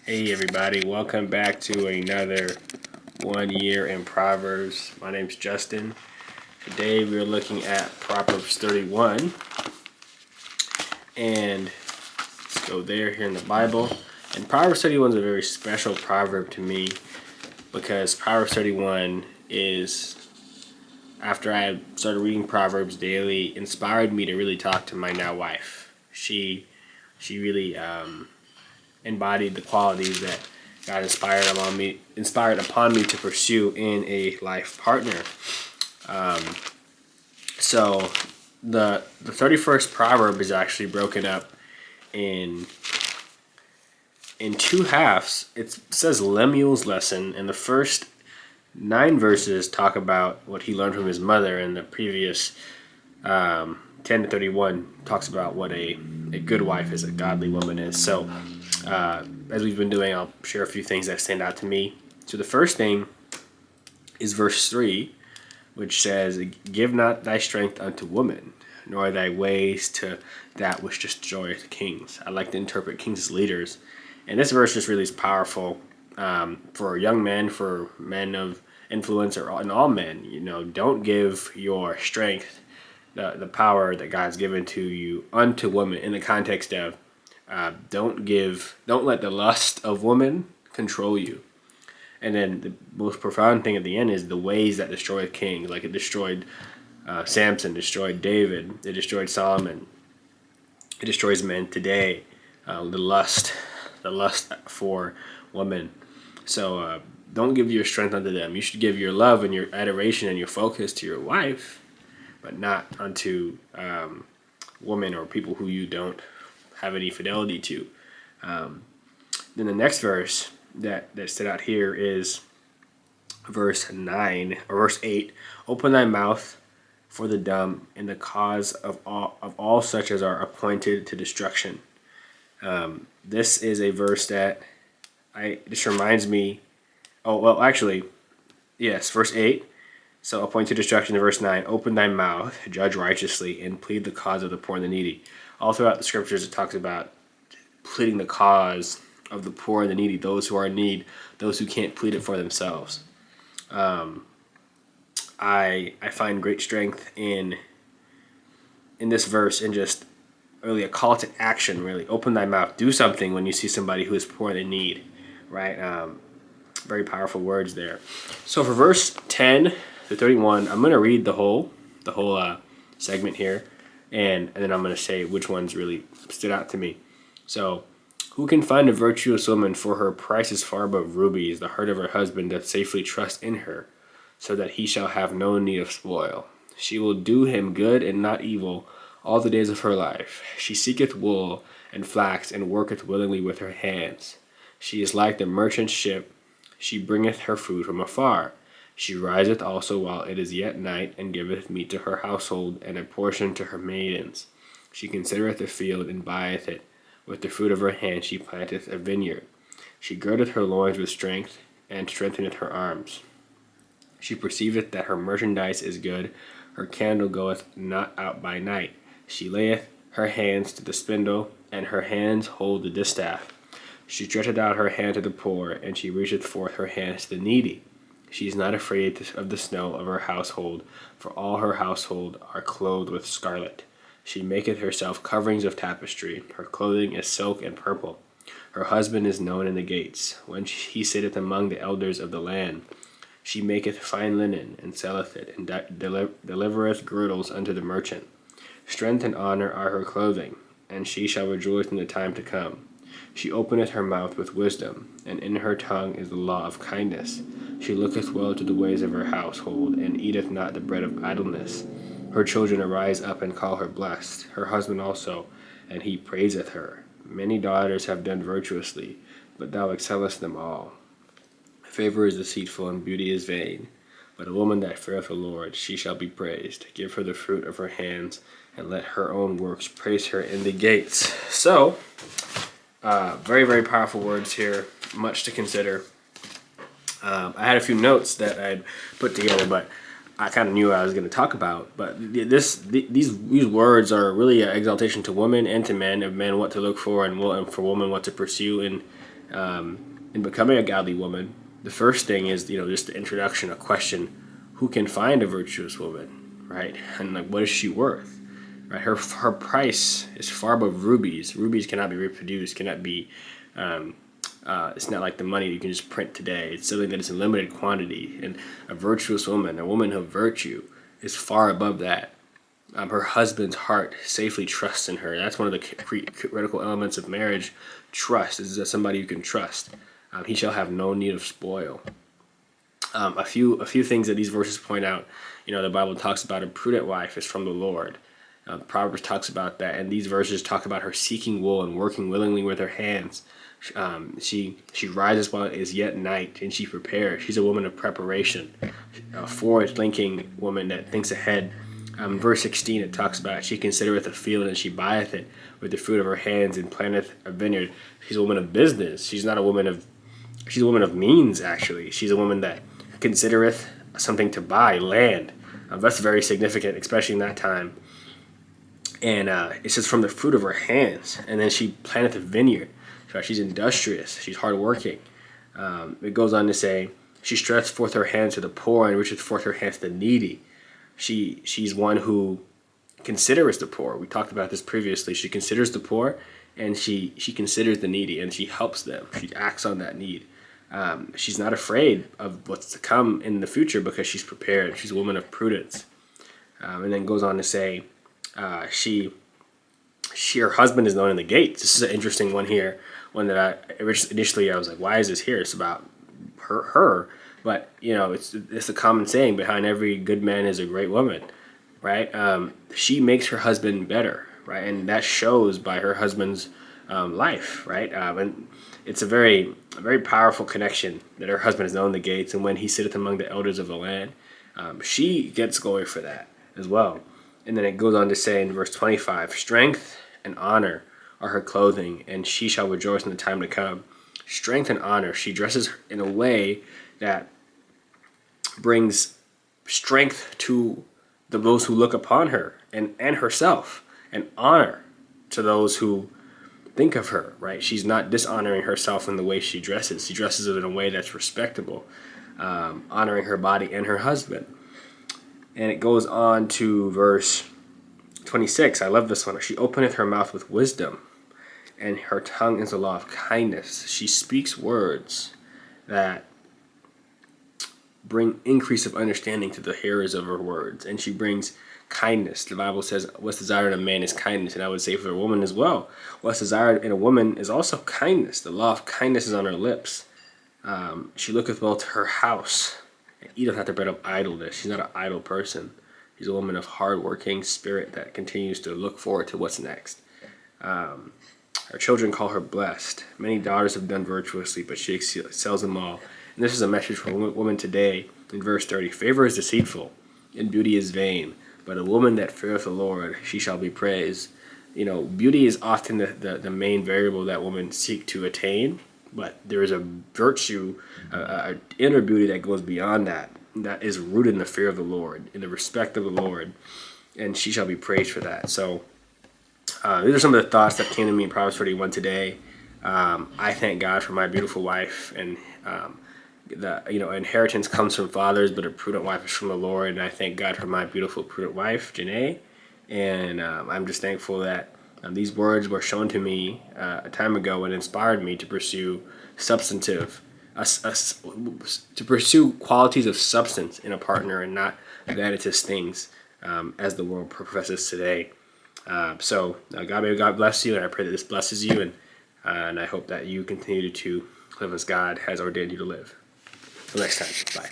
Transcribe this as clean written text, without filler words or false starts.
Hey everybody, welcome back to another 1 year in Proverbs. My name's Justin. Today we're looking at Proverbs 31, and let's go there here in the Bible. And Proverbs 31 is a very special proverb to me because Proverbs 31 is, after I started reading Proverbs daily, inspired me to really talk to my now wife. She really embodied the qualities that God inspired upon me to pursue in a life partner. So the 31st proverb is actually broken up in two halves. It says Lemuel's lesson, and the first 9 verses talk about what he learned from his mother, and the previous 10 to 31 talks about what a good wife is, a godly woman is. So as we've been doing, I'll share a few things that stand out to me. So the first thing is verse 3, which says, "Give not thy strength unto woman, nor thy ways to that which destroyeth kings." I like to interpret kings as leaders. And this verse just really is powerful for young men, for men of influence, and all men. Don't give your strength, the power that God's given to you, unto women, in the context of don't let the lust of woman control you. And then the most profound thing at the end is the ways that destroy kings. Like it destroyed Samson, destroyed David, it destroyed Solomon. It destroys men today. The lust for women. So don't give your strength unto them. You should give your love and your adoration and your focus to your wife, but not unto women or people who you don't have any fidelity to. Then the next verse that stood out here is verse 9 or verse 8. "Open thy mouth for the dumb in the cause of all such as are appointed to destruction." This is a verse that this reminds me. Oh well, actually, yes, verse 8. So appoint to destruction in verse 9. "Open thy mouth, judge righteously, and plead the cause of the poor and the needy." All throughout the scriptures, it talks about pleading the cause of the poor and the needy, those who are in need, those who can't plead it for themselves. I find great strength in this verse, and just really a call to action. Really, open thy mouth, do something when you see somebody who is poor and in need. Right? Very powerful words there. So for verse 10 to 31, I'm going to read the whole segment here, and then I'm going to say which ones really stood out to me. So, "Who can find a virtuous woman? For her price is far above rubies. The heart of her husband doth safely trust in her, so that he shall have no need of spoil. She will do him good and not evil all the days of her life. She seeketh wool and flax, and worketh willingly with her hands. She is like the merchant ship. She bringeth her food from afar. She riseth also while it is yet night, and giveth meat to her household, and a portion to her maidens. She considereth the field, and buyeth it. With the fruit of her hand she planteth a vineyard. She girdeth her loins with strength, and strengtheneth her arms. She perceiveth that her merchandise is good. Her candle goeth not out by night. She layeth her hands to the spindle, and her hands hold the distaff. She stretcheth out her hand to the poor, and she reacheth forth her hands to the needy. She is not afraid of the snow of her household, for all her household are clothed with scarlet. She maketh herself coverings of tapestry. Her clothing is silk and purple. Her husband is known in the gates, when he sitteth among the elders of the land. She maketh fine linen, and selleth it, and delivereth girdles unto the merchant. Strength and honor are her clothing, and she shall rejoice in the time to come. She openeth her mouth with wisdom, and in her tongue is the law of kindness. She looketh well to the ways of her household, and eateth not the bread of idleness. Her children arise up and call her blessed, her husband also, and he praiseth her. Many daughters have done virtuously, but thou excellest them all. Favor is deceitful, and beauty is vain. But a woman that feareth the Lord, she shall be praised. Give her the fruit of her hands, and let her own works praise her in the gates." So, very, very powerful words here. Much to consider. I had a few notes that I'd put together, but I kind of knew what I was going to talk about. But these words are really an exaltation to women and to men, of men what to look for, and for women what to pursue In becoming a godly woman, the first thing is, just the introduction, a question: who can find a virtuous woman, right? And like, what is she worth, right? Her price is far above rubies. Rubies cannot be reproduced, cannot be. It's not like the money you can just print today. It's something that is in limited quantity. And a virtuous woman, a woman of virtue, is far above that. Her husband's heart safely trusts in her. That's one of the critical elements of marriage. Trust is that somebody you can trust. He shall have no need of spoil. A few things that these verses point out. The Bible talks about a prudent wife is from the Lord. Proverbs talks about that, and these verses talk about her seeking wool and working willingly with her hands. She rises while it is yet night, and she prepares. She's a woman of preparation, a forward-thinking woman that thinks ahead. Verse 16, it talks about she considereth a field and she buyeth it with the fruit of her hands and planteth a vineyard. She's a woman of business. She's a woman of means, actually. She's a woman that considereth something to buy, land. That's very significant, especially in that time. And it says from the fruit of her hands. And then she planteth a vineyard. So she's industrious. She's hardworking. It goes on to say, she stretcheth forth her hands to the poor and reacheth forth her hands to the needy. She's one who considers the poor. We talked about this previously. She considers the poor, and she considers the needy, and she helps them. She acts on that need. She's not afraid of what's to come in the future because she's prepared. She's a woman of prudence. And then goes on to say, her husband is known in the gates. This is an interesting one here. One that initially I was like, why is this here? It's about her. But, it's a common saying, behind every good man is a great woman, right? She makes her husband better, right? And that shows by her husband's life, right? And it's a very powerful connection that her husband is known in the gates, and when he sitteth among the elders of the land, she gets glory for that as well. And then it goes on to say in verse 25, strength and honor are her clothing, and she shall rejoice in the time to come. Strength and honor. She dresses in a way that brings strength to those who look upon her and herself, and honor to those who think of her, right? She's not dishonoring herself in the way she dresses. She dresses it in a way that's respectable, honoring her body and her husband. And it goes on to verse 26. I love this one. She openeth her mouth with wisdom, and her tongue is the law of kindness. She speaks words that bring increase of understanding to the hearers of her words, and she brings kindness. The Bible says, what's desired in a man is kindness, and I would say for a woman as well, what's desired in a woman is also kindness. The law of kindness is on her lips. She looketh well to her house, and eateth not the bread of idleness. She's not an idle person. She's a woman of hard-working spirit that continues to look forward to what's next. Her children call her blessed. Many daughters have done virtuously, but she excels them all. And this is a message for a woman today. In verse 30, favor is deceitful, and beauty is vain. But a woman that feareth the Lord, she shall be praised. Beauty is often the main variable that women seek to attain. But there is a virtue, an inner beauty that goes beyond that. That is rooted in the fear of the Lord, in the respect of the Lord. And she shall be praised for that. So these are some of the thoughts that came to me in Proverbs 31 today. I thank God for my beautiful wife, and inheritance comes from fathers, but a prudent wife is from the Lord. And I thank God for my beautiful prudent wife, Janae. And I'm just thankful that these words were shown to me a time ago and inspired me to pursue to pursue qualities of substance in a partner and not vanitous things as the world professes today. God bless you, and I pray that this blesses you, and I hope that you continue to live as God has ordained you to live. Till next time, bye.